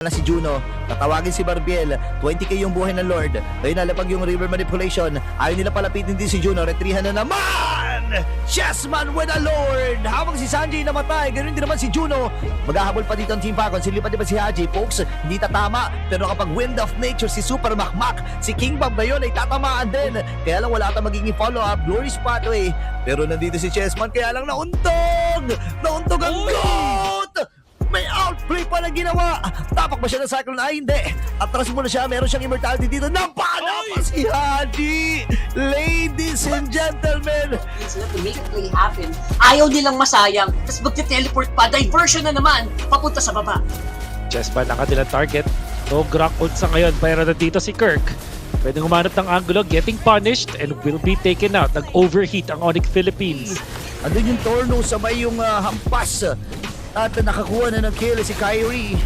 na si Juno, tatawagin si Barbiel, 20k yung buhay ng Lord. Ngayon nalapag yung river manipulation. Ayaw nila palapitin din si Juno, retrihan na naman! Chessman with a Lord! Habang si Sanji namatay, ganoon din naman si Juno. Maghahabol pa dito ang Team Falcon, silipad diba si Haji? Folks, hindi tatama. Pero kapag Wind of Nature, si Super Makmak, si King Bob ngayon ay tatamaan din. Kaya lang wala ata magiging follow-up, glory spot Pero nandito si Chessman, kaya lang nauntog! Nauntog ang GOAT! May outplay pa na ginawa. Tapak ba siya ng Cyclone? Ay, hindi. Atras mo na siya. Meron siyang immortality dito. Napala pa si Haji. Ladies and gentlemen. To make a play happen, ayaw nilang masayang. Tapos magte-teleport pa. Diversion na naman. Papunta sa baba. Chessman ang kanilang target. No Grok sa ngayon. Pero nandito si Kirk. Pwedeng humanap ng angulo. Getting punished and will be taken out. Nag-overheat ang Onyx Philippines. Andun yung Torno sabay yung hampas. At nakakuha na ng kill si Kyrie.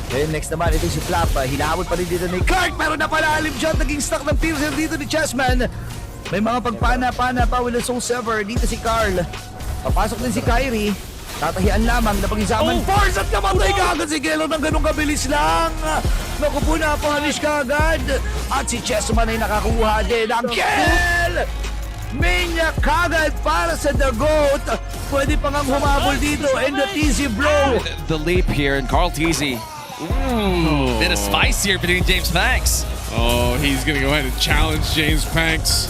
Then next naman ito si Tlph. Hinahabol pa rin dito ni Kirk. Pero napalalim shot. Naging stuck ng piercer dito ni Chessman. May mga pagpana-pana pa with the Soul Sever. Dito si Karl. Papasok din si Kyrie. Tatahian lamang na pag-isaman. Force at namatay ka agad si Gelo ng ganong kabilis lang. Naku po na, punish ka agad. At si Chessman ay nakakuha din ang kill. Mania kagad para sa The GOAT. Pwede pa ngang humabol dito and the Tzy Bros. The leap here and KarlTzy. Ooh, bit of spice here between James Panks. Oh, he's gonna go ahead and challenge James Panks.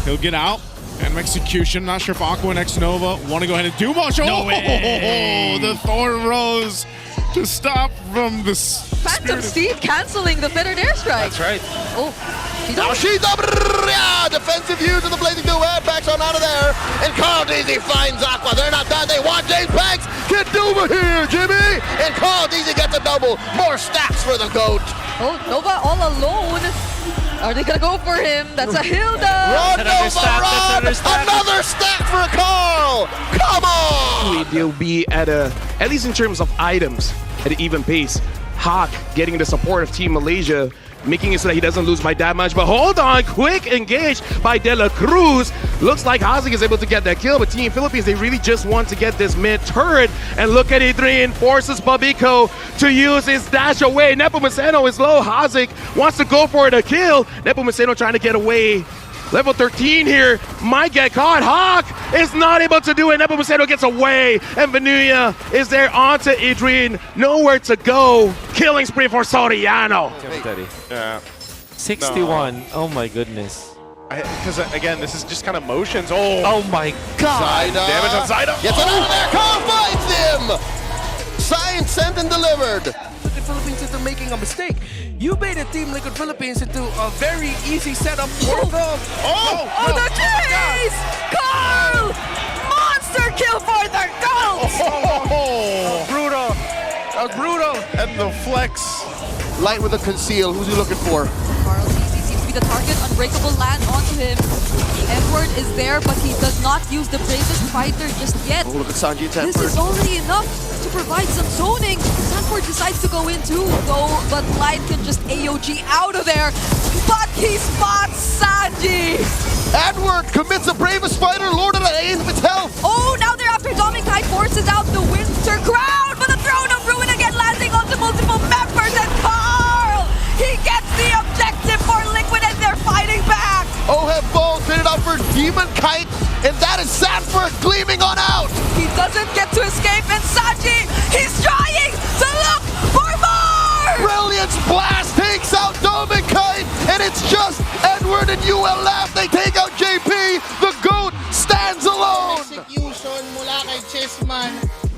He'll get out. And execution. Not sure if Aqua and X-Nova want to go ahead and do much. No way. The Thorn Rose to stop from the Phantom Steed canceling the fettered airstrike. That's right. Oh, Now she's up. Yeah, defensive view to the blazing duet. Backs on out of there. And KarlTzy finds Aqua. They're not done. They want James Panks. Get over here, Jimmy. And KarlTzy gets a double. More stacks for the GOAT. oh, Nova all alone. Are they gonna go for him? That's a Hilda. Run, Nova, run. Another stack for Karl. Come on. They'll be at least in terms of items, at an even pace. Hawk getting the support of Team Malaysia, making it so that he doesn't lose by that much. But hold on, quick engage by De La Cruz. Looks like Hazik is able to get that kill, but Team Philippines, they really just want to get this mid turret. And look at Adrian, forces Babico to use his dash away. Nepomuceno is low. Hazik wants to go for the kill. Nepomuceno trying to get away. Level 13 here might get caught. Hawk is not able to do it. Nepomuceno gets away. And Venuya is there onto Adrian. Nowhere to go. Killing spree for Soriano. Yeah. 61. Oh my goodness. Because again, this is just kind of motions. Oh my god. Zyda. damage on Zyda. Gets it out of there. Karl finds him. Science sent and delivered. The Philippines into making a mistake. You made a Team Liquid Philippines into a very easy setup for them. Oh, the chase! Karl! Monster kill for the GOAT! Brutal. Brutal. And the flex. Light with a conceal. Who's he looking for? KarlTzy seems to be the target. Unbreakable land onto him. Edward is there, but he does not use the bravest fighter just yet. Oh, look at Sanji and This Sanford. is already enough to provide some zoning. Sanford decides to go in too, though, but Light can just AOG out of there. But he spots Sanji! Edward commits the bravest fighter, Lord of the Ace of its health. Oh, now they're after Dominic forces out the Winter Crown, but the Throne of Ruin again landing onto multiple members, and Karl! He gets the objective for Liquid and they're fighting back! Oheb Bowl set it up for Demon Kite, and that is Sanford gleaming on out. He doesn't get to escape, and Sanji, he's trying to look for more! Brilliance Blast takes out Demon Kite, and it's just Edward and ULF. They take out Jaypee. The GOAT stands alone. Execution mula kay Chessman.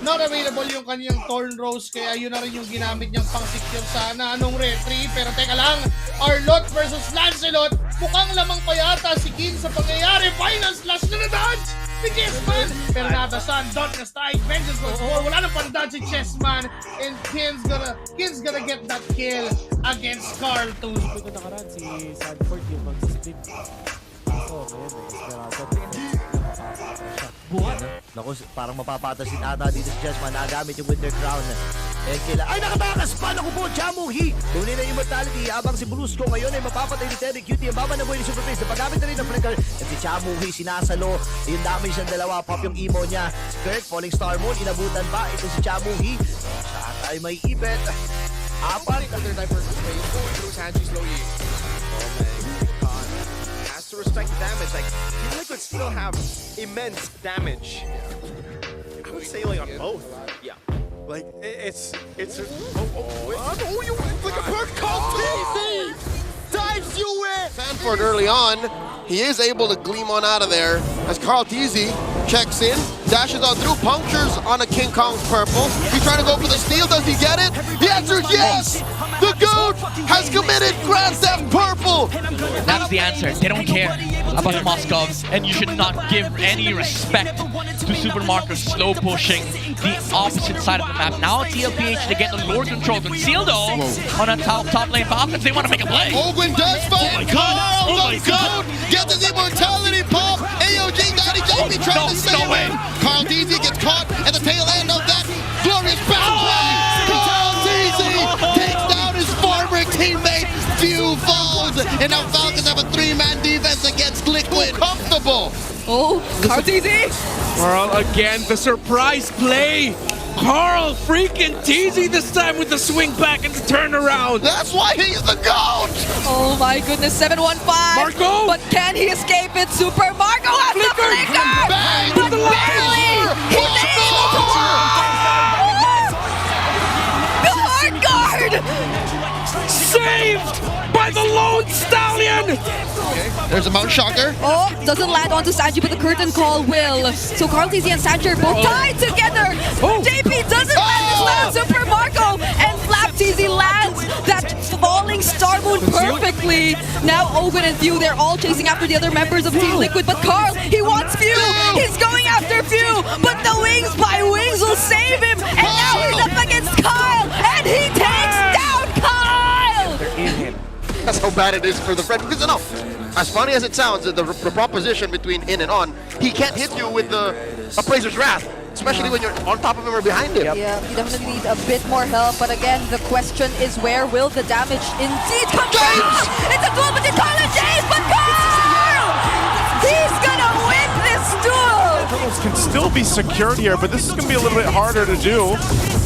Not available yung kanyang Thorn Rose, kaya yun na rin yung ginamit niyang pang-secure sana anong retry. Pero teka lang, Arlott versus Lancelot, mukhang lamang pa yata si Kin sa pangyayari. Final slash na na-dodge si Chessman. Pero nadasan, don't na strike, vengeance goes forward. Wala na pang-dodge si Chessman. And Kin's gonna get that kill against KarlTzy. Ito nakaraan si Sanford yung mag-split. So, Buhat. Naku, parang mapapatasin ata dito si Chessman. Nagamit yung Winter Crown. Eh, ay, nakatakas pa! Naku po, Chamuhi! Tunay na immortality habang si Brusco ngayon ay mapapatay ni Daikiqt. Ang baba na buhay ni Superface. Napagamit na rin ng flicker. At si Chamuhi sinasalo. Yung damage ng dalawa. Pop yung emo niya. Skirt, Falling Star Moon. Inabutan pa. Ito si Chamuhi. Siya ay may ipet. Sanji's low yield. Oh my god. Has to respect the damage. Like, Team Liquid still have immense damage. I would say like on both. Yeah. Like, it's like a bird KarlTzy! Dives you in! Sanford early on, he is able to gleam on out of there as KarlTzy checks in, dashes on through, punctures on a King Kong's purple. He's trying to go for the steal. Does he get it? The answer is yes! The GOAT has committed Grand Theft Purple! That's the answer. They don't care about the Moskovs, and you should not give any respect to Supermarket slow pushing the opposite side of the map. Now Tlph, they get the Lord control. Conceal though on a top lane Falcons. They want to make a play. Ogwin does find Karl, the GOAT, gets his immortality pop. AOG, Daddy Jaypee trying to save him. KarlTzy gets caught at the tail end of that glorious battle play. KarlTzy takes down his former teammate. Few falls, and now Falcons have a 3-man defense against Liquid. Comfortable. Oh, KarlTzy! Karl again, the surprise play. Karl freaking Tzy this time with the swing back and the turnaround. That's why he's the GOAT! Oh my goodness, 715. Marco! But can he escape it? Super Marco has the flicker! Bang! But barely! He nailed the hard guard! Saved by the Lone Stallion! There's a Mount Shocker. Oh, doesn't land onto Sanji, but the curtain call will. So KarlTzy and Sanji are both tied together. Jaypee doesn't land Super Marco, and Tzy lands that falling Star Moon perfectly. Now Ogun and Few, they're all chasing after the other members of Team Liquid, but Karl, he wants Few. He's going after Few, but the Wings by Wings will save him, and now he's up against Kyle, and he takes down Kyle. They're in him. That's how bad it is for the friend. Because no, as funny as it sounds, the proposition between in and on, he can't hit you with the Appraiser's Wrath, especially when you're on top of him or behind him. Yeah, you definitely need a bit more help, but again, the question is where will the damage indeed come from? It's a duel between Karl and James, but Karl! He's gonna win this duel! Turtles can still be secured here, but this is gonna be a little bit harder to do.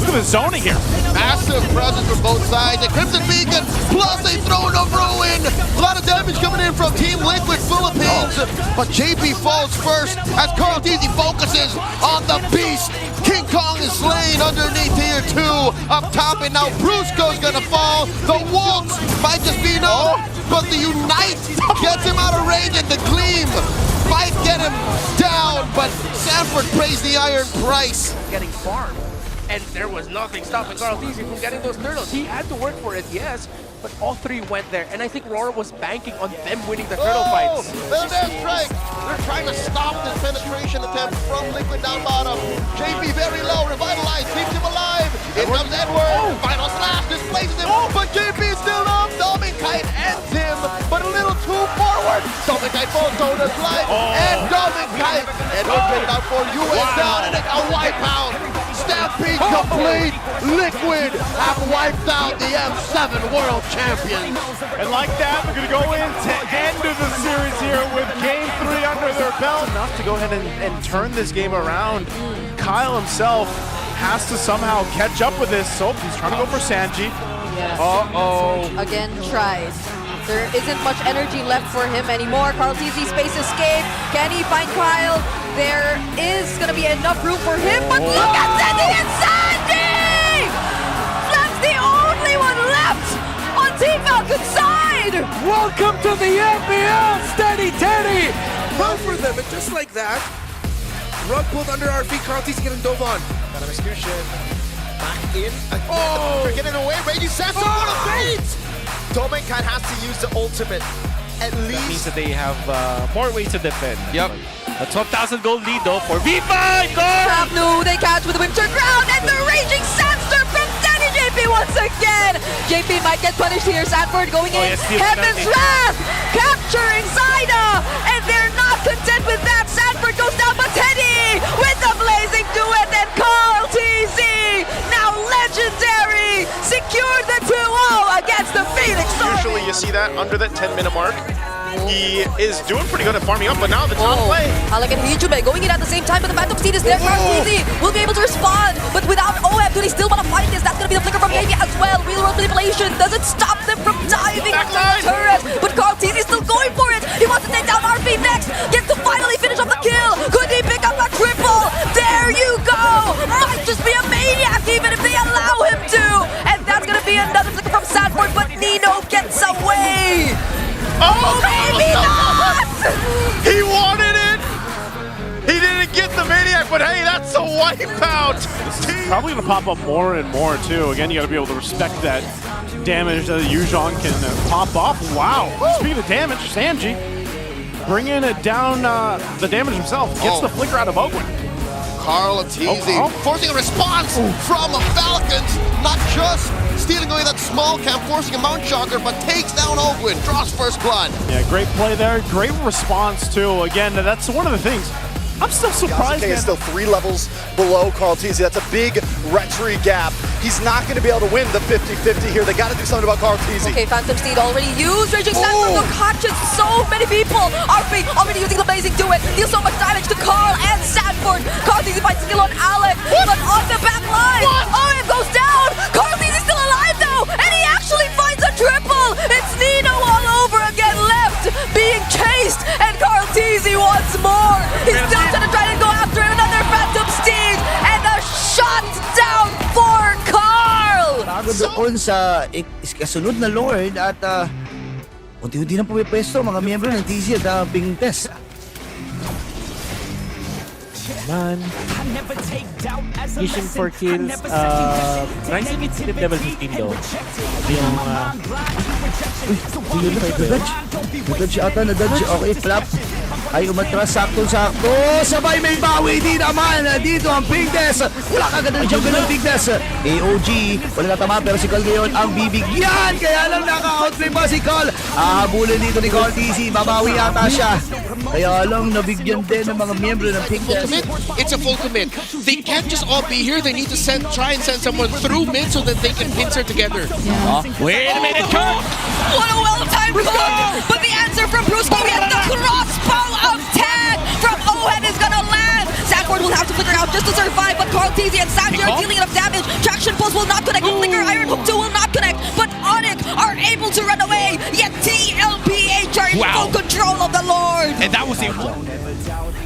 Look at the zoning here. Massive presence from both sides. A Crimson Beacon plus a Throne of Ruin. A lot of damage coming in from Team Liquid Philippines. But Jaypee falls first as KarlTzy focuses on the beast. King Kong is slain underneath tier 2 up top, and now Brusco's gonna fall. The Waltz might just be enough, but the Unite gets him out of range, and the Gleam might get him down, but Sanford pays the iron price. Getting farmed. And there was nothing stopping KarlTzy from getting those turtles. He had to work for it, yes, but all three went there. And I think Roar was banking on them winning the turtle fights. There's strike. They're trying to stop this penetration attempt from Liquid down bottom. Jaypee very low, revitalized, keeps him alive. Here comes Edward. Final slash displaces him, but Jaypee is still up. Daikiqt ends him, but a little too forward. Daikiqt falls down the slide, and Daikiqt. Edward getting out for US down, and it's a wipeout. Stampede complete. Liquid have wiped out the M7 World Champions. And like that, we're gonna go into end of the series here with game 3 under their belt. Enough to go ahead and turn this game around. Kyle himself has to somehow catch up with this. So he's trying to go for Sanji. Yeah. Again, tried. There isn't much energy left for him anymore. KarlTzy space escape. Can he find Kyle? There is gonna be enough room for him, but look at Sanji and Sanji! That's the only one left on Team Falcon's side! Welcome to the MPL Steady Teddy! Run for them, and just like that, rug pulled under our feet, KarlTzy getting dove on. Got an execution. Back in. They're getting away. Raging Sanford, what a bait! Daikiqt has to use the ultimate. At least. That means that they have more ways to defend. Yep. A 12,000 gold lead though for V5! No, they catch with the Winter Crown and the Raging Sandstorm from Danny Jaypee once again! Jaypee might get punished here. Sanford going in. Heaven's Wrath! Capturing Zaida! And they're not content with that. Sanford goes down, but Teddy with the blazing duet, and KarlTzy, now legendary, secured the 2-0 against the Phoenix Suns. Usually you see that under that 10-minute mark. He is doing pretty good at farming up, but now the top play. Alec and Hijume going in at the same time, but the Phantom Steed is there. KarlTzy will be able to respond, but without Oheb, do they still want to fight this? That's going to be the flicker from Jaypee as well. Real world manipulation doesn't stop them from diving Oh, Maybe not! he wanted it! He didn't get the Maniac, but hey, that's a wipeout! This is probably going to pop up more and more, too. Again, you got to be able to respect that damage that Yuzhong can pop off. Wow. Speaking of damage, Sanji bringing it down the damage himself. Gets the flicker out of Owen. KarlTzy forcing a response from the Falcons. Not just stealing away that small camp, forcing a Mount Shocker, but takes down Owen, draws first blood. Yeah, great play there. Great response, too. Again, that's one of the things. I'm still surprised. Yasuke is still 3 levels below KarlTzy. That's a big retry gap. He's not going to be able to win the 50-50 here. They got to do something about KarlTzy. Okay, Phantom Steed already used. Raging Sanford catches so many people. RP already using the Blazing Duet. Deals so much damage to Karl and Sanford. KarlTzy finds skill on Arlott, but on the back line, Oheb goes down. KarlTzy's still alive though, and he actually finds a triple. It's Nino all over again, left being chased, and KarlTzy once more. He's still trying to go after him. Another Phantom Steed, and a shot down for Karl. Bago doon sa kasunod na Lord at unti-unti na pumipwesto mga miyembro ng Tzy at Ping Test. Man. Mission for kills. Nice initiative level 15 though. Yung Nadodge ata, nadodge. Okay, flap. Ay umatras, sakto-sakto. Sabay may bawi din naman. Dito ang Ping Test. Wala kagad ng jungle ng Ping Test. AOG, wala natama pero si Karl ngayon ang bibigyan. Kaya lang naka-outplay pa si Karl. Habulin dito ni KarlTzy. Babawi ata siya. Kaya lang nabigyan din ng mga miyembro ng Ping Test. It's a full commit. They can't just all be here. They need to try and send someone through mid so that they can pincer together. Wait a minute, Kirk! What a well-timed call! But the answer from Brusco, we have the crossbow of tag from Oheb is gonna land. Sanford will have to figure out just to survive, but KarlTzy and Sanji are dealing enough damage. Traction pulse will not connect. Flicker Iron Hook 2 will not connect, but Onyx are able to run away. Yet TLPH are in full control of the Lord. And that was it.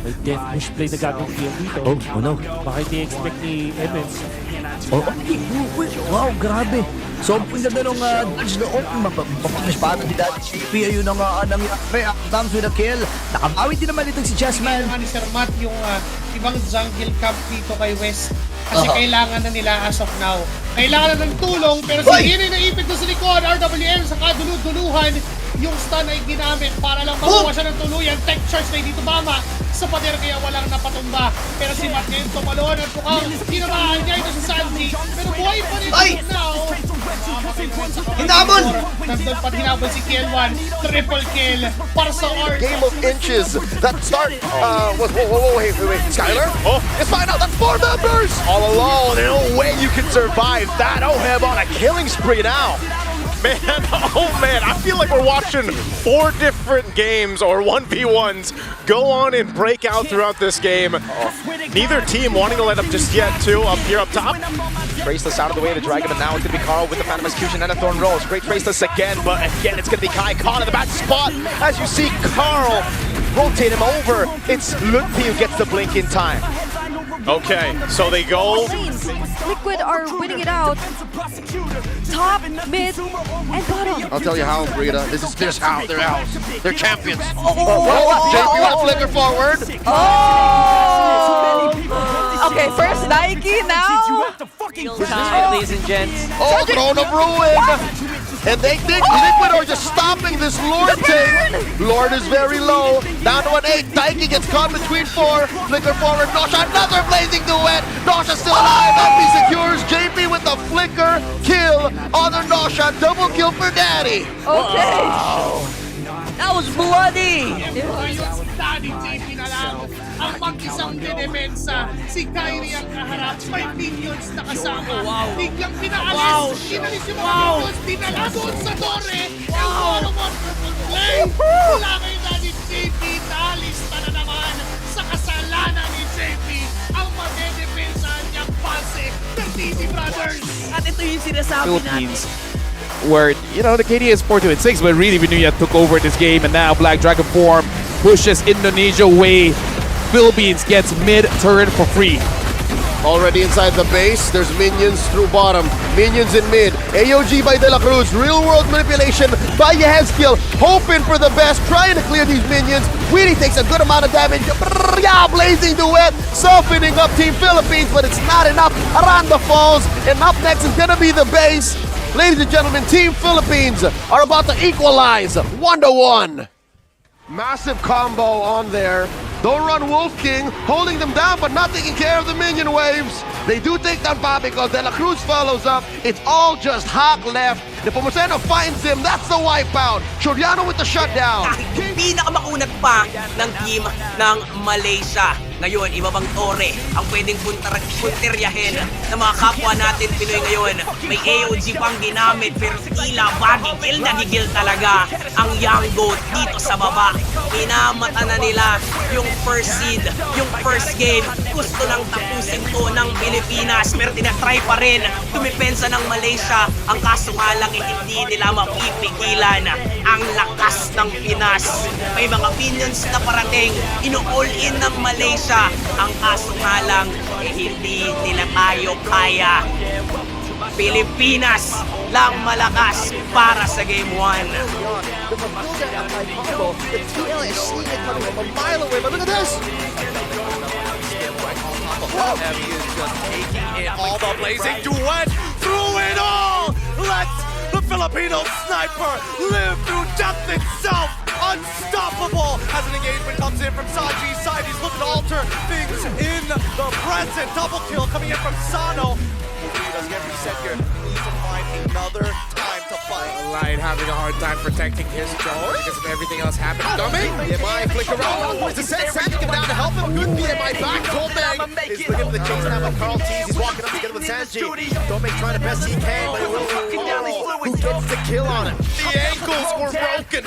may death push play na gagawin dito. Oh no. Baka hindi expect ni Evans. Wow, grabe. So, ang ganda nung dodge doon, mapapunish pa ito ni Jaypee. Ayun ang nangyari. Thumbs with a kill. Nakabawi din naman itong si Chessman. Ni Sir Matt yung ibang jungle camp dito kay West. Kasi kailangan na nila as of now. Kailangan na ng tulong, pero si Hiri na ipit doon sa likod. RWM sa kadulud-duluhan. Yung stun ay ginamit para lang makuha siya ng tuluyan. Tech charge na dito mama sa pader kaya walang napatumba. Pero si Matt ngayon tumalon at mukhang tinamaan niya ito sa Sanji. Pero buhay pa rin now. Hinabol! Nandun pa hinabol si Kiel1. Triple kill para sa Arlott. Game of inches. That start was... Wait. Skylar? It's fine out. That's 4 members! All alone. No way you can survive that. Oheb on a killing spree now. Man, oh man, I feel like we're watching 4 different games or 1v1s go on and break out throughout this game. Neither team wanting to let up just yet, too, up here up top. Traceless out of the way to drag him, and now it's going to be Karl with the Phantom Execution and a Thorn Rolls. Great Traceless again, but again, it's going to be Kai caught in the back spot. As you see Karl rotate him over, it's Tlph who gets the blink in time. Okay, so they go. Liquid are winning it out. Top, mid, and bottom. I'll tell you how, Rita. This is how they're out. They're champions. Jaypee with a flicker forward. Okay, first Nike now. Ladies and gents. Oh, Throne of Ruin! And they think Liquid are just stopping this Lord thing. Lord is very low. Down to an 8. Daikiqt gets caught between 4. Flicker forward. Nosha, another blazing duet. Nosha still alive. MP secures. Jaypee with the flicker. Kill. Other Nosha. Double kill for Daddy. Okay. That was bloody. Jaypee na lang ang mag-isang dinemensa. Si Kyrie ang kaharap. May minions na kasama. Biglang pinaalis. Inalis yung mga minions. Dinala doon sa Torre. El Solomon play. Wala kayo na ni Jaypee. Naalista na naman sa kasalanan ni Jaypee ang madedepensahan niyang pase ng Tzy Brothers. At ito yung sinasabi natin. Where, you know, the KD is 4-2-6, but really Venuya took over this game, and now Black Dragon form pushes Indonesia away. Philippines gets mid turret for free. Already inside the base, there's minions through bottom, minions in mid. AOG by De La Cruz, real world manipulation by Yehezkiel, hoping for the best, trying to clear these minions. Really takes a good amount of damage. Yeah, blazing duet, softening up Team Philippines, but it's not enough. Aranda falls, and up next is gonna be the base. Ladies and gentlemen, Team Philippines are about to equalize 1-1. Massive combo on there. Don't run Wolf King, holding them down but not taking care of the minion waves. They do take down Bobby because De La Cruz follows up. It's all just Hawk left. The Pomoceno finds him. That's the wipeout. Soriano with the shutdown. Pinakamakunat pa ng team ng Malaysia. Ngayon, iba bang tore ang pwedeng punteryahin ng mga kapwa natin Pinoy ngayon. May AOG pang ginamit pero tila ba gigil talaga ang Young Goat dito sa baba. Minamata na nila yung first seed, yung first game. Gusto lang tapusin to ng Pilipinas pero tinatry pa rin tumipensa ng Malaysia. Ang kaso nga lang hindi nila mapipigilan ang lakas ng Pinas. May mga minions na parating, ino-all in ng Malaysia. Ang kaso nga lang, hindi nila tayo kaya. Pilipinas lang malakas para sa Game 1. The TL is seeing it coming from a mile away, but look at this! Oheb is just taking it all, the blazing duet through it all! Let the Filipino sniper live through death itself! Unstoppable as an engagement comes in from Sanji's side. He's looking to alter things in the present. Double kill coming in from Sano. He doesn't get reset here. He needs to find another time to fight. Light having a hard time protecting his drone because of everything else happening. Coming. BMI flick around. Where's the set? Sanji coming down to help him. Good BMI back. Domeng is looking for the chase now by KarlTzy. He's walking up together with Sanji. Domeng trying the best he can, but who gets the kill on him? The ankles were broken.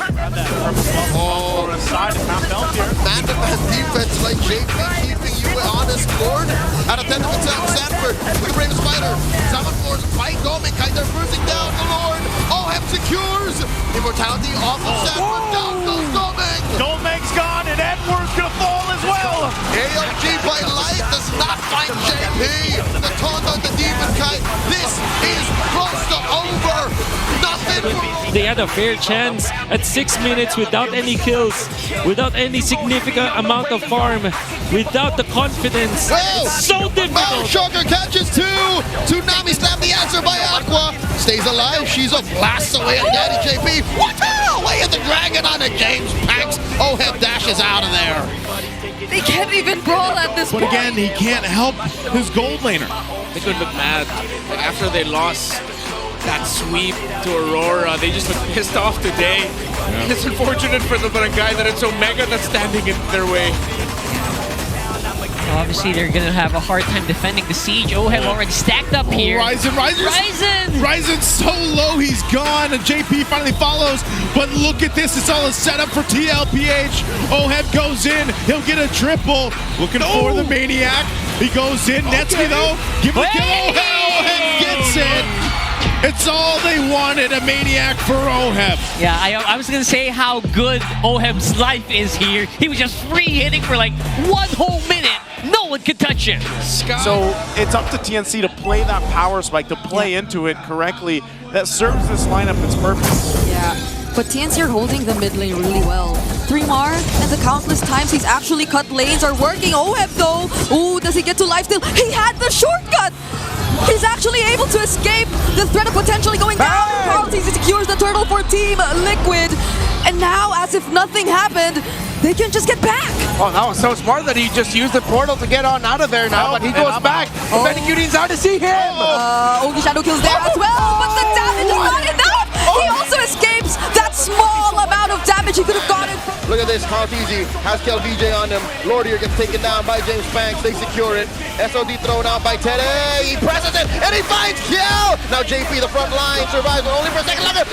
Oh, aside is half health here. Man-to-man defense like Jaypee keeping you honest, Lord. Out of 10 to Sanford. We bring the spider. 7 floors fight. Domeng kind of bruising down the Lord. Oheb secures. Immortality off of Sanford. Down goes Domeng. Domeng's gone and Edward's gonna fall as well. AOG by light does not find Jaypee. The taunt on the demon kite. This is close to over. Nothing. They had a fair chance at 6 minutes without any kills, without any significant amount of farm, without the confidence. It's so difficult. Shocker catches 2. Tsunami slam the answer by Aqua. Stays alive. She's a blast away at Daddy Jaypee. What the hell? Way at the dragon on it. James Pax. Oheb dashes out of there. They can't even brawl at this But point. again, he can't help his gold laner. They could look mad. After they lost that sweep to Aurora, they just look pissed off today. Yeah. It's unfortunate for the guy that it's Omega that's standing in their way. Obviously, they're going to have a hard time defending the siege. Oheb already stacked up here. Ryzen's so low, he's gone. And Jaypee finally follows. But look at this, it's all a setup for Tlph. Oheb goes in, he'll get a triple. Looking for the Maniac. He goes in, Netsky though. Give him a kill. Oheb gets it. It's all they wanted, a Maniac for Oheb. Yeah, I was going to say how good Oheb's life is here. He was just free hitting for like 1 whole minute. No one could touch him. So it's up to TNC to play that power spike, to play into it correctly. That serves this lineup its purpose. Yeah, but TNC are holding the mid lane really well. 3mar, and the countless times he's actually cut lanes are working. Oheb though, ooh, does he get to lifesteal? He had the shortcut! He's actually able to escape the threat of potentially going down. KarlTzy secures the turtle for Team Liquid. And now, as if nothing happened, they can just get back. Oh, that was so smart that he just used the portal to get on out of there now, but he goes back. Benedetta out to see him. Ogi Shadow kills there as well, but the damage is not enough. He also escapes that small amount of damage he could have gotten. Look at this, KarlTzy has KLVJ on him. Lordier gets taken down by James Banks. They secure it. SOD thrown out by Tede. He presses it, and he finds kill. Now Jaypee, the front line, survives, but only for a second longer.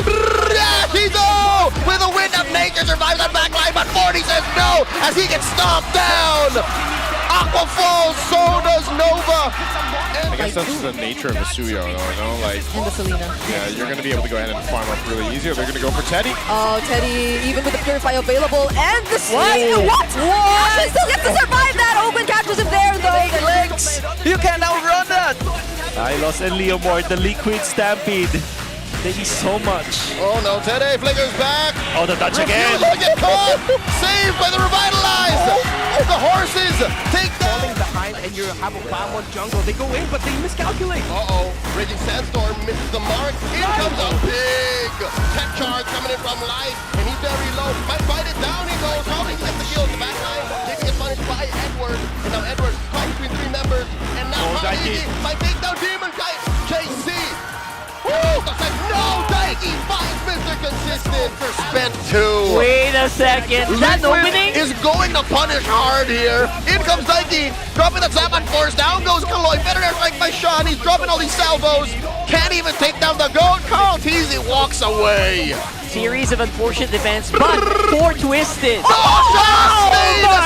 Tizo with a wind of nature survives on backline, but 40 says no as he gets stomped down. Aqua falls, so does Nova. I guess that's the nature of a Suyou, though, you know? Like, And the Selena. yeah, you're going to be able to go ahead and farm up really easy, or they're going to go for Teddy. Oh, Teddy, even with the Purify available, and the Slay. What? He still gets to survive that. Open catches him there, though. Legs! You can't outrun that! Ilos and Leomord, the Liquid Stampede. Thank you so much. Oh no, Teddy flickers back. Oh, the touch again. Refusal to get caught. Saved by the Revitalize. The horses take down. Falling behind and you have a bomb on jungle. They go in, but they miscalculate. Uh-oh. Raging Sandstorm misses the mark. In comes a big tech charge coming in from Light. And he's very low. Might fight it down. He goes. Probably gets the kill at the back line. Taking his punished by Edward. And now Edward caught between three members. And now KarlTzy might take down Demon Kite. JC. No, Daikiqt finds Mr. Consistent for spent 2. Wait a second. That opening is going to punish hard here. In comes Daikiqt, dropping the zap on force. Down goes Kaloy. Better there strike by Sean. He's dropping all these salvos. Can't even take down the goat. KarlTzy walks away. series of unfortunate events, but 4 twisted. A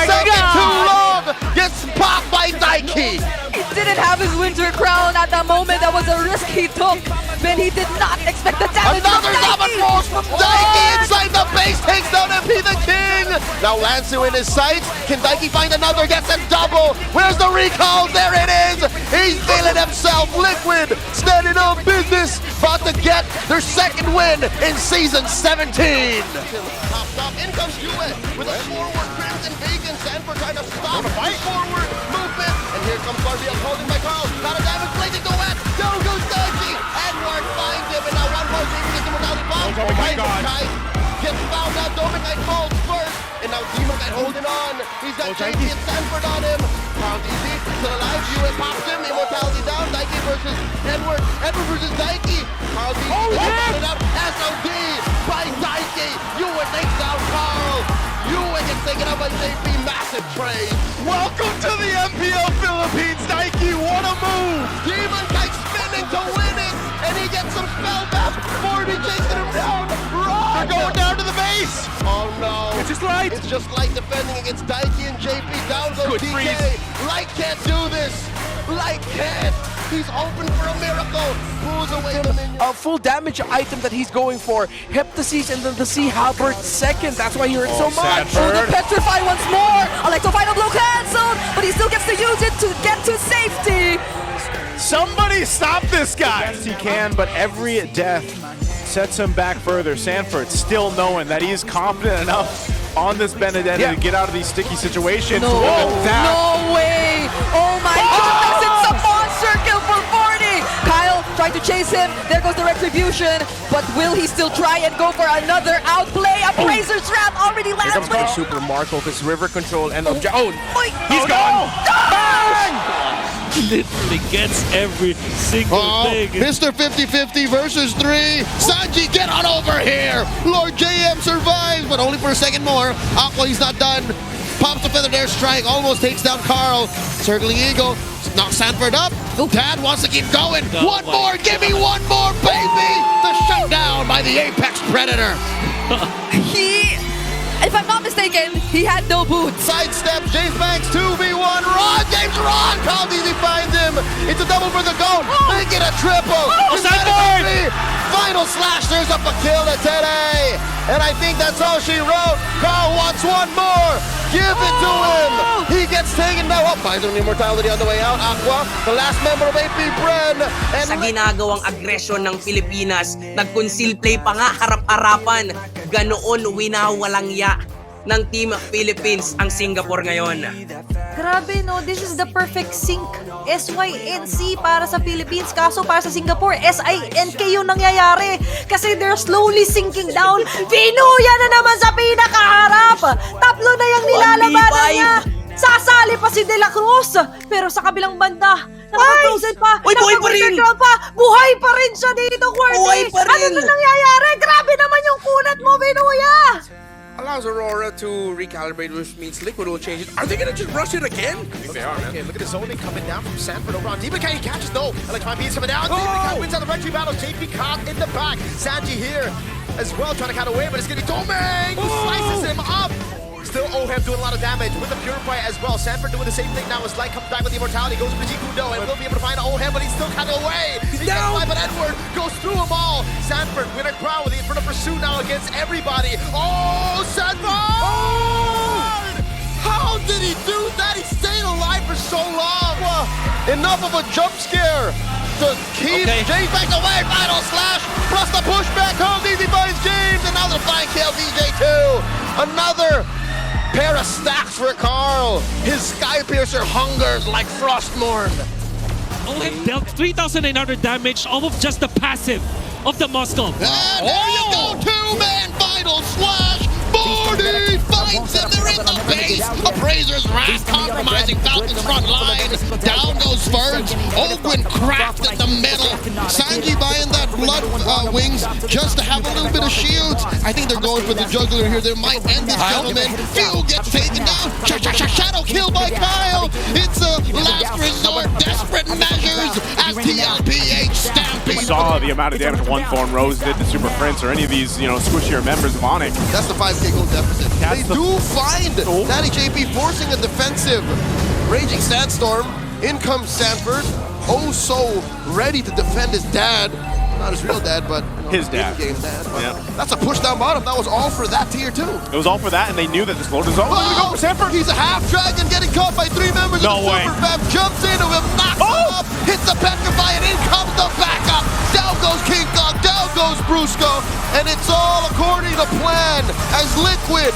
second too long. Gets popped by Daikiqt. He didn't have his winter crown at the moment. That was a risk he took. Then he did not expect the damage. Another Zama Force from Daikiqt inside the base. Takes down MP the King. Now Lansu in his sights. Can Daikiqt find another? Gets a double. Where's the recall? There it is. He's feeling himself. Liquid standing on business. About to get their second win in season 17. Pops up. In comes Chou with a forward Crimson Vegan. Sanford trying to stop the forward movement. And here comes Barbie holding by Karl. Not a damage blazing to wet. Down goes Daikiqt. Edward finds him. And now one more team gets immortality bomb. Oh my God. Gets found out. Dominic falls first. And now Demon Knight holding on. He's got Jaypee and Sanford on him. KarlTzy still alive. Chou pops him. Immortality down. Daikiqt versus Edward. Edward versus Daikiqt. KarlTzy it up. SOD by Daikiqt. Chou takes down Karl. Chou gets taken out by Jaypee. Massive trade. Welcome to the MPL Philippines, Daikiqt. What a move! Demon Kite spinning to win it. And he gets some spell back. 40 chasing him down. Run! They're going down to the base. Oh no. It's just Light. It's just Light defending against Daikiqt and Jaypee. Down goes Good DK. freeze. Light can't do this. Light can't. He's open for a miracle. Pulls away the minion. A full damage item that he's going for. Heptasis and then the Sea Halberd second. That's why he hurt so much. Oh, the Petrify once more. Electro final blow cancelled, but he still gets to use it to get to safety. Somebody stop this guy! Yes, he can, but every death sets him back further. Sanford still knowing that he is confident enough on this Benedetta to get out of these sticky situations. No, no way! Oh my goodness, it's a monster kill for 40! Kyle trying to chase him. There goes the retribution. But will he still try and go for another outplay? A Razor Trap already lands. Here comes Super Marco, his river control and object. Oh, he's gone! Literally gets every single thing. Mr. 50-50 versus 3. Sanji, get on over here. Lord JM survives, but only for a second more. Aqua, he's not done. Pops the Feather Dare Strike, almost takes down Karl. Circling Eagle, knocks Sanford up. Dad wants to keep going. One more, give me one more, baby. The shutdown by the Apex Predator. If I'm not mistaken, he had no boots. Sidestep, James Banks 2v1, run, James, run! KarlTzy finds him. It's a double for the GOAT. Make it a triple. Sanford! Final slash, there's up a kill to Teddy. And I think that's all she wrote. Karl wants one more. Give it to him. He gets taken down. Oh, finds him immortality on the way out. Aqua, the last member of AP Bren. And sa ginagawang aggression ng Pilipinas, nag-conceal play pa nga harap-harapan. Ganoon winawalang ya ng Team Philippines ang Singapore ngayon. Grabe no, this is the perfect sync. SYNC para sa Philippines, kaso para sa Singapore, SINK yung nangyayari. Kasi they're slowly sinking down. Pinuya na naman sa pinakaharap. Tatlo na yung nilalabanan niya. Sasali pa si De La Cruz. Pero sa kabilang banda, naka-frozen pa. Buhay pa rin. Buhay pa rin siya dito, Quarty. Buhay pa rin. Ano na nangyayari? Grabe naman yung kunat mo, Pinuya. Allows Aurora to recalibrate, which means Liquid will change it. Are they gonna just rush it again? I think they are, man. Okay, look at the zoning coming down from Sanford over on Demon Kite. He catches no. Electron Beast coming down. Demon Kite wins on the retry battle. Jaypee caught in the back. Sanji here as well, trying to cut away, but it's gonna be Doming. Who slices him up. still Oheb doing a lot of damage with the Purify as well. Sanford doing the same thing now as Light comes back with the Immortality, goes for the Jikudo, and will be able to find Oheb, but he's still kind of away. He gets by, but Edward goes through them all. Sanford with a crowd with the Inferno Pursuit now against everybody. Oh, Sanford! Oh! How did he do that? He stayed alive for so long. Enough of a jump scare to keep James back away. Final slash plus the pushback. KarlTzy finds James, and now they'll find KLDJ too. Another pair of stacks for Karl. His Sky Piercer hungers like Frostmourne. Oheb dealt 3,900 damage off of just the passive of the Moskov. And there you go, two-man final slash. 40 finds him, they're in the base. Appraiser's Wrath compromising Falcon's front line. Down goes Verge. Ogwin cracked in the middle. Sanji buying that blood wings just to have a little bit of shields. I think they're going for the juggler here. They might end this gentleman. Few gets taken down. Shadow kill by Kyle. It's a last resort. Desperate measures as TLPH stamping. We saw the amount of damage one Thorn Rose did to Super Prince or any of these, squishier members of Onyx. That's the 5k gold deficit. They do find Daddy Jaypee forcing a defensive Raging Sandstorm. In comes Sanford. Oh, so ready to defend his dad. Not his real dad, but his dad. Game dad. That's a push down bottom. That was all for that tier 2. It was all for that, and they knew that this load was all going to go for Sanford. He's a half dragon getting caught by 3 members of the Super Fam. Jumps into him, knocks him up, hits the Petrify, and in comes the backup. Down goes King Kong, down goes Brusco, and it's all according to plan as Liquid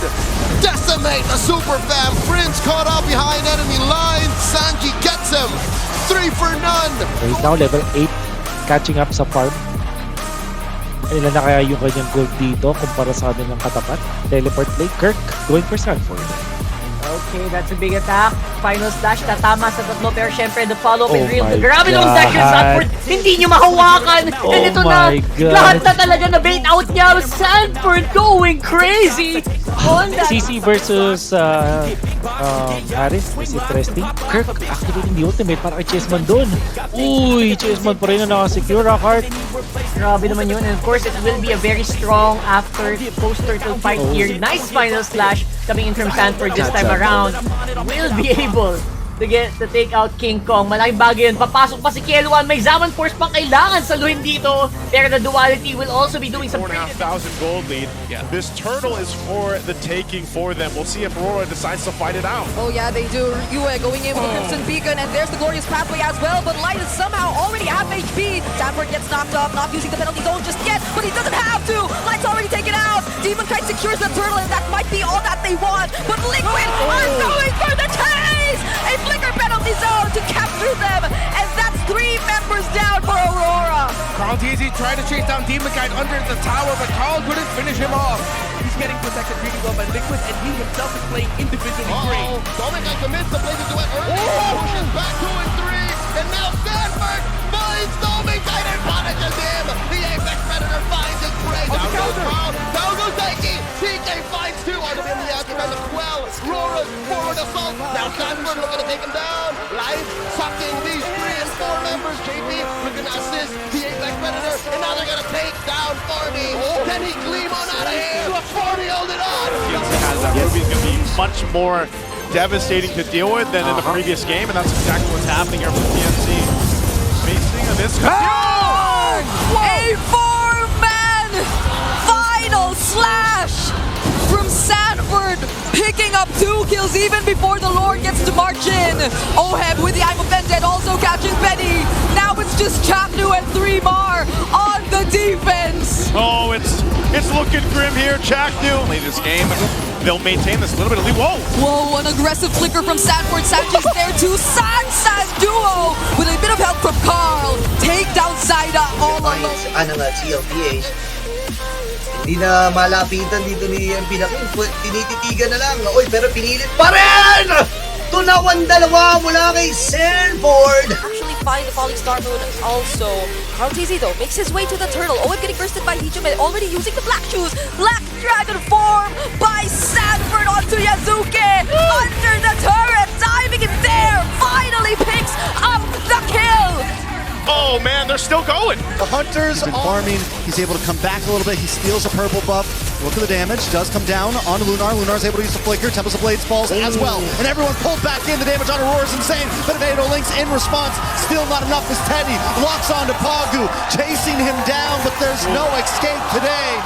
decimate the Super Fam. Prince caught out behind enemy lines. Sanji gets him. 3 for none. Right now, level 8, catching up sa farm. Ilan na kaya yung kanyang gold dito kumpara sa kanyang katapat? Teleport play, Kirk going for Sanford. Okay, that's a big attack. Final slash, tatama sa tatlo. Pero syempre, the follow-up in real. Grabe nung dash yung Sanford. Hindi nyo mahawakan. And ito na, lahat na talaga na bait out niya. Sanford going crazy. CC versus Harris. Is interesting. Kirk activating the ultimate para kay Chessman doon. Uy, Chessman pa rin na nakasecure. Rockheart. Grabe naman yun. And of course, it will be a very strong after post-turtle fight here. Nice final slash coming in from Sanford this time around. Will be able to take out King Kong. Malaking bagay yun. Papasok pa si Kielwan. May Zaman Force pang kailangan saluhin dito. Pero the Duality will also be doing some 4,500 gold lead. This turtle is for the taking for them. We'll see if Aurora decides to fight it out. Oh yeah, they do. Yue going in with the Crimson Beacon, and there's the Glorious Pathway as well, but Light is somehow already half HP. Sanford gets knocked off, not using the penalty zone just yet, but he doesn't have to. Light's already taken out. Demon Kite secures the turtle, and that might be all that they want, but Liquid are going for the chase! A flicker penalty zone to capture them, and that's 3 members down for Aurora. KarlTzy tried to chase down Demon Kite under the tower, but Karl couldn't finish him off. He's getting protected really well by Liquid, and he himself is playing individually great. Demon Kite commits the Blazing Duet early, pushes back 2 and 3, and now Sanford finds Demon Kite and punishes him. The Apex Predator finds his prey. Down goes Karl, down goes Daikiqt. TK finds 2 on him in the aftermath of 12. Rora's forward assault. Now Sanford looking to take him down. Life sucking these 3 and 4 members. Jaypee looking to assist the Apex Predator, and now they're gonna take down Farmy. Can he gleam on out of here? Farmy holding on. Ruby's going to be much more devastating to deal with than in the previous game, and that's exactly what's happening here for PNC. Facing this. A 4-man final slash from Sanford, picking up 2 kills even before the Lord gets to march in. Oheb with the I'm Offended also catching Benny. Now it's just Chapnu and 3 more on the defense. Oh, it's looking grim here. Chapnu late this game. They'll maintain this little bit of lead. Whoa, an aggressive flicker from Sanford. Sanji's there too. San duo with a bit of help from Karl. Take down Zaida all alone. TLPH. Hindi na malapitan dito ni MP na tinititigan na lang. Oy, pero pinilit pa rin! Tunawan dalawa mula kay Sanford. Actually find the falling star moon also. KarlTzy though makes his way to the turtle. Oheb getting bursted by Hichum, already using the black shoes. Black dragon form by Sanford onto Yazuke. Under the turret, diving in there. Finally picks up the kill. Oh man, they're still going. The Hunters been farming. He's able to come back a little bit. He steals a purple buff. Look at the damage. Does come down on Lunar. Lunar's able to use the flicker. Tempest of Blades falls as well. And everyone pulled back in. The damage on Aurora is insane. Benedetta links in response. Still not enough as Teddy locks onto Pagu, chasing him down, but there's no escape today.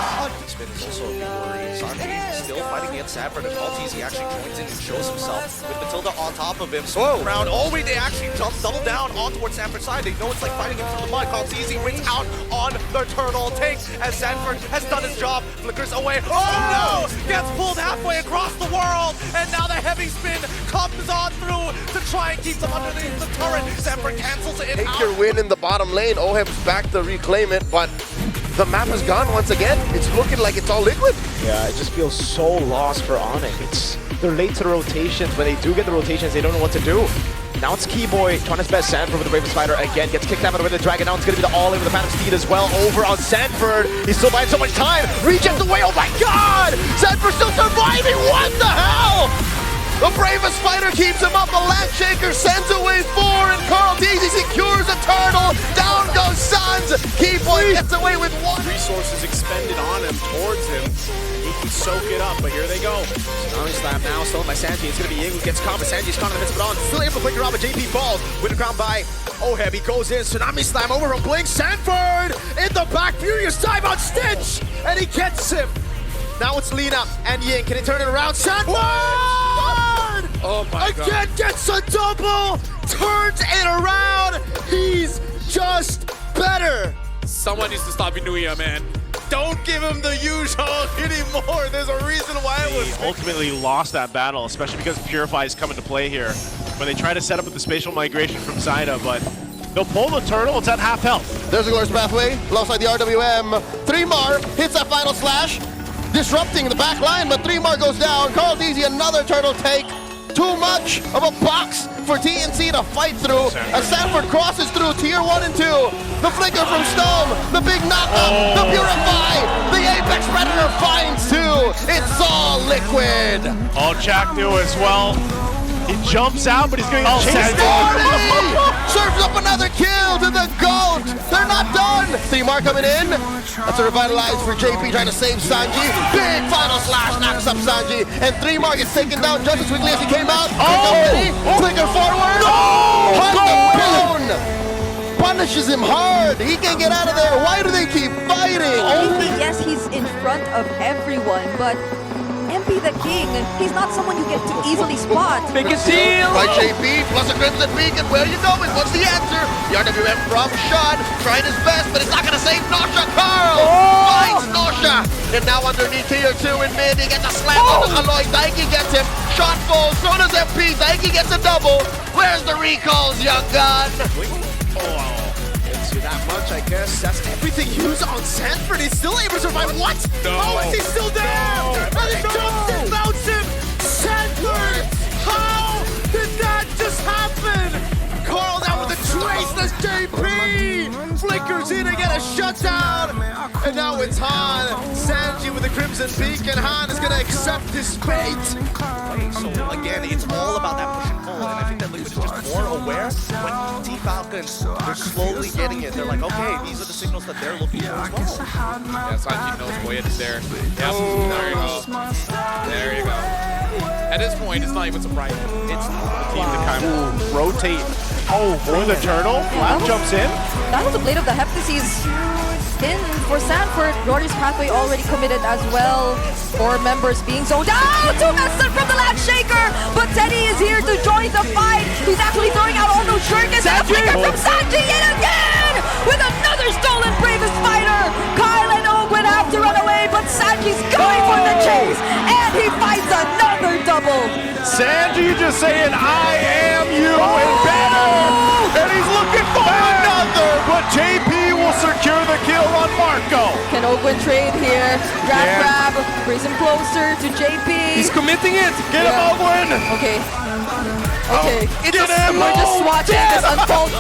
Spin is also a big worry. Sanji still fighting against Sanford, and KarlTzy actually joins in and shows himself with Matilda on top of him. So around, oh wait, they actually double down on towards Sanford's side. They know it's like fighting him through the mud. KarlTzy wins out on the turtle take as Sanford has done his job. Flickers away. Oh no! Gets pulled halfway across the world, and now the heavy spin comes on through to try and keep them underneath the turret. Sanford cancels it Take out. your win in the bottom lane. Oheb's back to reclaim it, but the map is gone once again. It's looking like it's all liquid. Yeah, it just feels so lost for Onyx. They're late to the rotations. When they do get the rotations, they don't know what to do. Now it's Keyboy trying his best. Sanford with the Raven Spider again. Gets kicked out of the way of the Dragon. Now it's going to be the all-in with the Phantom Steed as well. Over on Sanford. He's still buying so much time. Reject away. Oh my god! Sanford still surviving. What the hell? The bravest fighter keeps him up. The Latshaker sends away 4, and KarlTzy secures a turtle. Down goes Sans. Keyboy gets away with 1. Resources expended on him, towards him. He can soak it up, but here they go. Tsunami Slam now, stolen by Sanji. It's going to be Ying who gets caught, but Sanji's caught in the midst, but on. Still able to flicker out, but Jaypee falls. Winner crown by Oheb. He goes in. Tsunami Slam over from Blink. Sanford in the back. Furious dive on Stitch, and he gets him. Now it's Lena and Ying. Can he turn it around? Sanford! Oh my god. Again gets a double. Turns it around. He's just better. Someone needs to stop Inuya, man. Don't give him the usual anymore. There's a reason why it was. Ultimately lost that battle, especially because Purify is coming to play here. When they try to set up with the spatial migration from Zyda, but they'll pull the turtle. It's at half health. There's a glorious pathway alongside the RWM. 3mar hits that final slash, disrupting the back line, but 3mar goes down. KarlTzy another turtle take. Too much of a box for TNC to fight through as Sanford crosses through tier 1 and 2. The flicker from Stone, the big knockup, the Purify, the Apex Predator finds 2. It's all liquid. Oh, Jack do as well. He jumps out, but he's going to chase Serves up another kill to the GOAT. They're not done. 3mar coming in. That's a revitalize for Jaypee trying to save Sanji. Big final slash knocks up Sanji. And 3mar gets taken down just as quickly as he came out. Flicker forward. Hunt the bone. Punishes him hard. He can't get out of there. Why do they keep fighting? Only, yes, he's in front of everyone, but MP the King, he's not someone you get to easily spot. Big deal! By Jaypee, plus a Crimson Beacon. Where you going? What's the answer? The RWM from Shot, trying his best, but it's not going to save Nosha. Karl finds Nosha. And now underneath tier 2 in mid, he gets a slam on the Aloy. Daikiqt gets him. Shot falls, so does MP. Daikiqt gets a double. Where's the recalls, young gun? That much, I guess. That's everything used on Sanford. He's still able to survive. What? No. How is he still there? And he jumps and mounts him. Sanford! How did that just happen? Karl now with a trace. That's Jaypee. Flickers in and get a shutdown. And now it's Han. Sanji with the Crimson Beacon. Han is going to accept his fate. So again, it's all about that push and pull. And I think that Liquid is just more aware when T-Falcons, they're slowly getting it. They're like, okay, these are the signals that they're looking for as well. Yeah, Sanji knows Boyet is there. Yep, there you go. There you go. At this point, it's not even surprising. It's the team to kind of rotate. Oh, boy, the turtle. Flap jumps in. That was a Blade of the Heptases in for Sanford. Rory's pathway already committed as well. 4 members being zoned out. 2 messes from the Latshaker, but Teddy is here to join the fight. He's actually throwing out all those shurikens. And a flicker from Sanji yet again with another stolen Bravest Fighter. Kyle and Ogwin have to run away, but Sanji's going for the chase, and he finds another double. Sanji just saying, I am you and better. And he's looking for another, but Jaypee will secure the kill on Marco. Can Ogwin trade here? Grab, brings him closer to Jaypee. He's committing it. Get him, Ogwin. Okay. Okay. Get him. We're just watching this unfold.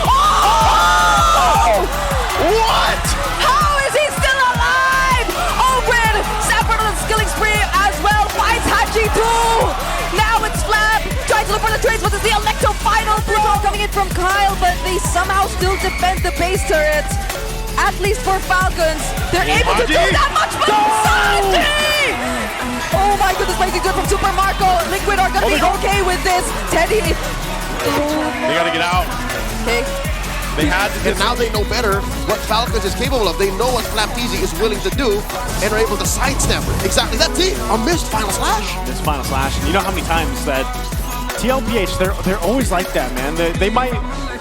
What? How is he still alive? Ogwin, Sanford on the skilling spree as well. Finds Hachi too. Now it's Flap. Tries to look for the trades, but it's the Electro final throw coming it from Kyle, but they somehow still defend the base turrets. At least for Falcons, they're able to do that much, but Sanji! Oh my goodness, amazing good from Super Marco. Liquid are gonna be okay with this. Teddy. They gotta get out. Okay. They had to and now they know better what Falcons is capable of. They know what Tlph is willing to do and are able to sidestep it. Exactly. That's it. A missed final slash. This final slash. You know how many times that TLPH, they're always like that, man. They might,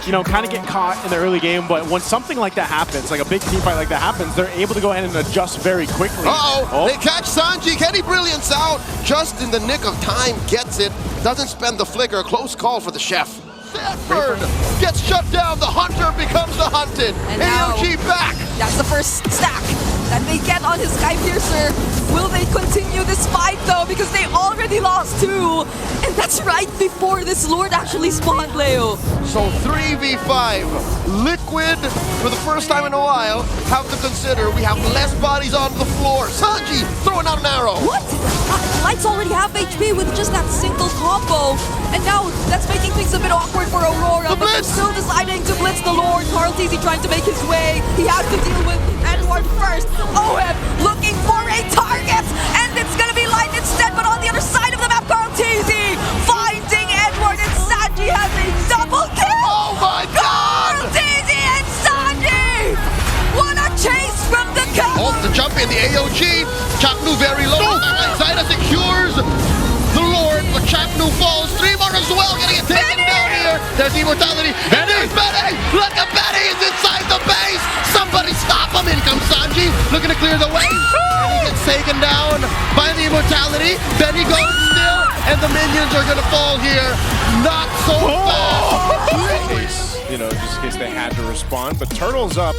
you know, kind of get caught in the early game, but when something like that happens, like a big team fight like that happens, they're able to go ahead and adjust very quickly. They catch Sanji. Kenny Brilliance out just in the nick of time. Gets it. Doesn't spend the flicker. Close call for the chef. Sanford gets shut down. The hunter becomes the hunted. And now, AOG back. That's the first stack that they get on his Sky Piercer. Will they continue this fight though? Because they already lost 2. And that's right before this Lord actually spawned, Leo. So 3v5. Liquid, for the first time in a while, have to consider we have less bodies on the floor. Sanji throwing out an arrow. What? Lights already have HP with just that single combo. And now that's making things a bit awkward for Aurora. But they're still deciding to blitz the Lord. KarlTzy trying to make his way. He has to deal with Edward first. Oheb looking for a target. And it's going to be Light instead. But on the other side of the map, KarlTzy finding Edward. And Sanji has a double kill. Oh my God! KarlTzy and Sanji! What a chase from the couple! The jump in the AOG. Chapnu very low. Zyda secures the Lord, but Chapnu falls. 3 more as well, getting it taken down here. There's immortality. And there's Benny! Look at Benny! He's inside the base! Somebody stop him! In comes Sanji, looking to clear the way. And he gets taken down by the immortality. Benny goes still, and the minions are gonna fall here. Not so fast! You know, just in case they had to respond, but Turtle's up.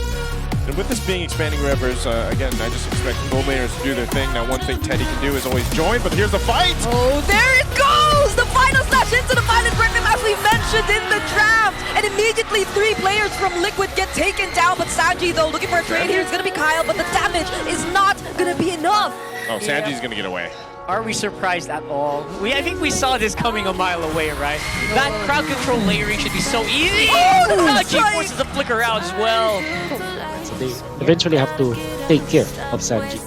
And with this being expanding rivers, again, I just expect gold laners to do their thing. Now, one thing Teddy can do is always join, but here's the fight! Oh, there it goes! The final slash into the Violet Rhythm as we mentioned in the draft! And immediately 3 players from Liquid get taken down, but Sanji, though, looking for a trade here. It's gonna be Kyle, but the damage is not gonna be enough. Oh, Sanji's gonna get away. Are we surprised at all? I think we saw this coming a mile away, right? That crowd control layering should be so easy! Oh, Sanji forces the flicker out as well! So they eventually have to take care of Sanji.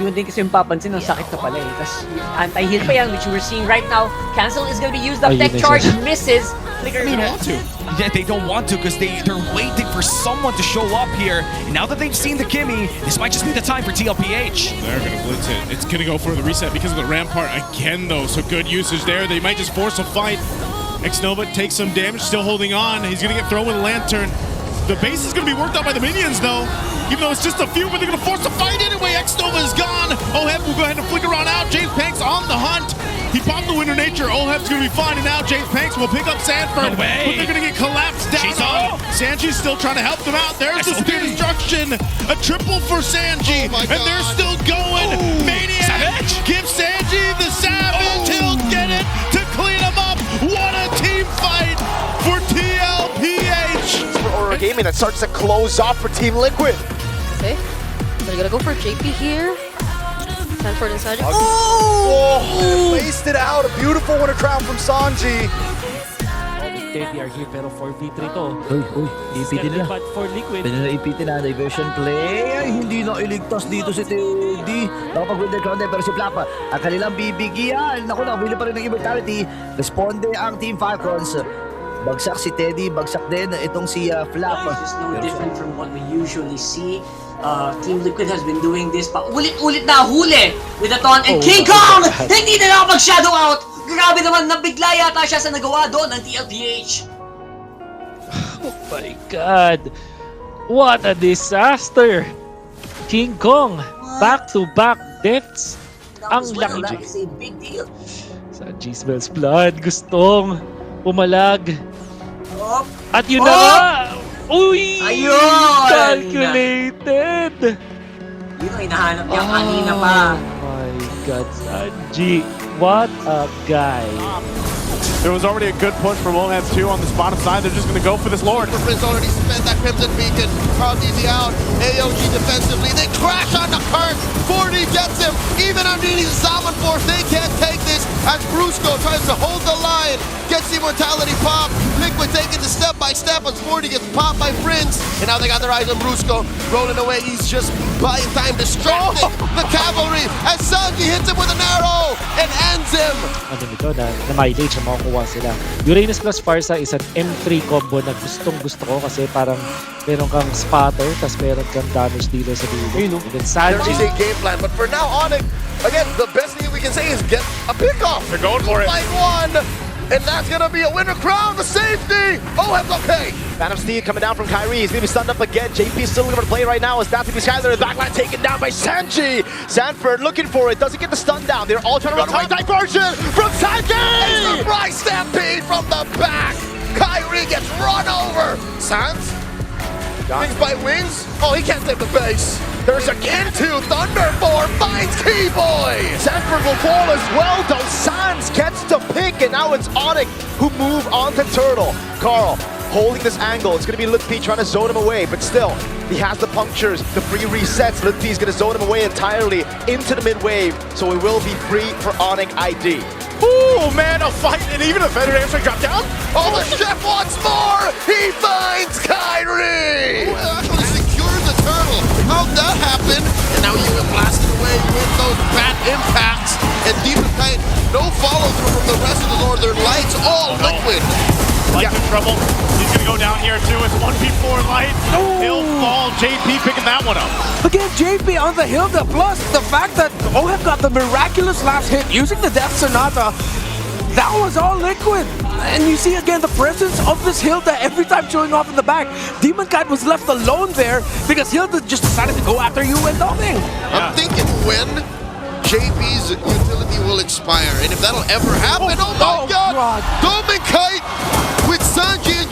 Yun din kasi yung papansin, ang sakit na pala eh. Tapos anti-heal pa yan, which we're seeing right now. Cancel is gonna be used up, tech charge misses. Flicker. They don't want to. Yeah, they don't want to because they're waiting for someone to show up here. And now that they've seen the Kimmy, this might just be the time for TLPH. They're gonna blitz it. It's gonna go for the reset because of the Rampart again though, so good usage there. They might just force a fight. Xnova takes some damage, still holding on. He's gonna get thrown with a lantern. The base is going to be worked out by the minions, though. Even though it's just a few, but they're going to force a fight anyway. Xnova is gone. Oheb will go ahead and flicker on out. Jaypee on the hunt. He popped the Winter Nature. Oheb's going to be fine, and now Jaypee will pick up Sanford. But they're going to get collapsed down. Sanji's still trying to help them out. There's the Spear Destruction. A triple for Sanji. And they're still going. Maniac. Savage. Give Sanji the Savage. He'll get it to clean him up. What a team fight for TLPH. Aurora Gaming that starts to close off for Team Liquid. Okay, they're gonna go for Jaypee here. Sanford and Sanji. Placed it out. A beautiful winter crown from Sanji. Teddy are here pero 4v3 to. Uy, ipitin na. For Liquid. Pinaipitin na, diversion play. Ay, hindi na iligtas dito si Teddy. Nakapag-winter crown din, pero si Tlph ang kanilang bibigyan. Naku, nakabili pa rin ng immortality. Responde ang Team Falcons. Bagsak si Teddy, bagsak din itong si Flap. This is no different from what we usually see. Team Liquid has been doing this pa ulit-ulit na huli with a taunt and King Kong! Hindi na nakapag-shadow out! Grabe naman, nabigla yata siya sa nagawa doon ng TLPH. Oh my God! What a disaster! King Kong, back-to-back deaths. Ang laki. That is a big deal. Sanji smells blood. Gustong pumalag. Oh. At yun na nga! Uy! Ayun! Calculated! Yun ang hinahanap niya kanina pa. Oh my God, Sanji. What a guy. There was already a good push from Oheb too on this bottom side. They're just going to go for this Lord. Prince already spent that Crimson Beacon. KarlTzy out. AOG defensively. They crash on the cart. 40 gets him. Even under Houdini's Salmon Force, they can't take this as Brusco tries to hold the line, gets the Immortality pop. Liquid taking the step by step as 40 gets popped by Prince, and now they got their eyes on Brusco, rolling away. He's just buying time, distracting the cavalry as Sanji hits him with an arrow and ends him. Ano nito na mileage ang makukuha sila. Uranus plus Farsa is an M3 combo na gustong gusto ko kasi parang meron kang spotter tapos meron kang damage dealer sa dulo. And then There Sanji. is a game plan, but for now, Onyx, again, the best thing we can say is get a pickoff. They're going for it. Fight one, and that's gonna be a winner crown, the safety. Oheb's okay. Phantom Steed coming down from Kyrie. He's gonna be stunned up again. Jaypee still looking for the play right now as that's gonna be Skyler in the backline taken down by Sanji. Sanford looking for it. Doesn't get the stun down. They're all trying to run away. Diversion from Sanji! Surprise stampede from the back. Kyrie gets run over. Sans? Wings by wings? Oh, he can't save the base. There's again two. Thunderform finds Keyboy. Sanford will fall as well though. Sans gets the pick and now it's Onyx who move on to Turtle. Karl holding this angle. It's going to be Tlph trying to zone him away, but still, he has the punctures, the free resets. Tlph is going to zone him away entirely into the mid-wave, so he will be free for Onyx ID. Ooh, man, a fight, and even a Fender answer drop down. Oh, the chef wants more! He finds Kyrie! Actually secures the turtle. How'd that happen? And now you get blasted away with those bad impacts. And Demon Kite, no follow-through from the rest of the Northern Lights, all liquid. Light's in trouble. He's going to go down here too. It's 1v4 Light. He'll fall. Jaypee picking that one up. Again, Jaypee on the Hilda, plus the fact that Oheb got the miraculous last hit using the Death Sonata, that was all liquid. And you see again the presence of this Hilda every time showing off in the back. Demon Kite was left alone there because Hilda just decided to go after you and Doming. I'm thinking when Jaypee's utility will expire, and if that'll ever happen, oh my god! Doming Kite with Sanji and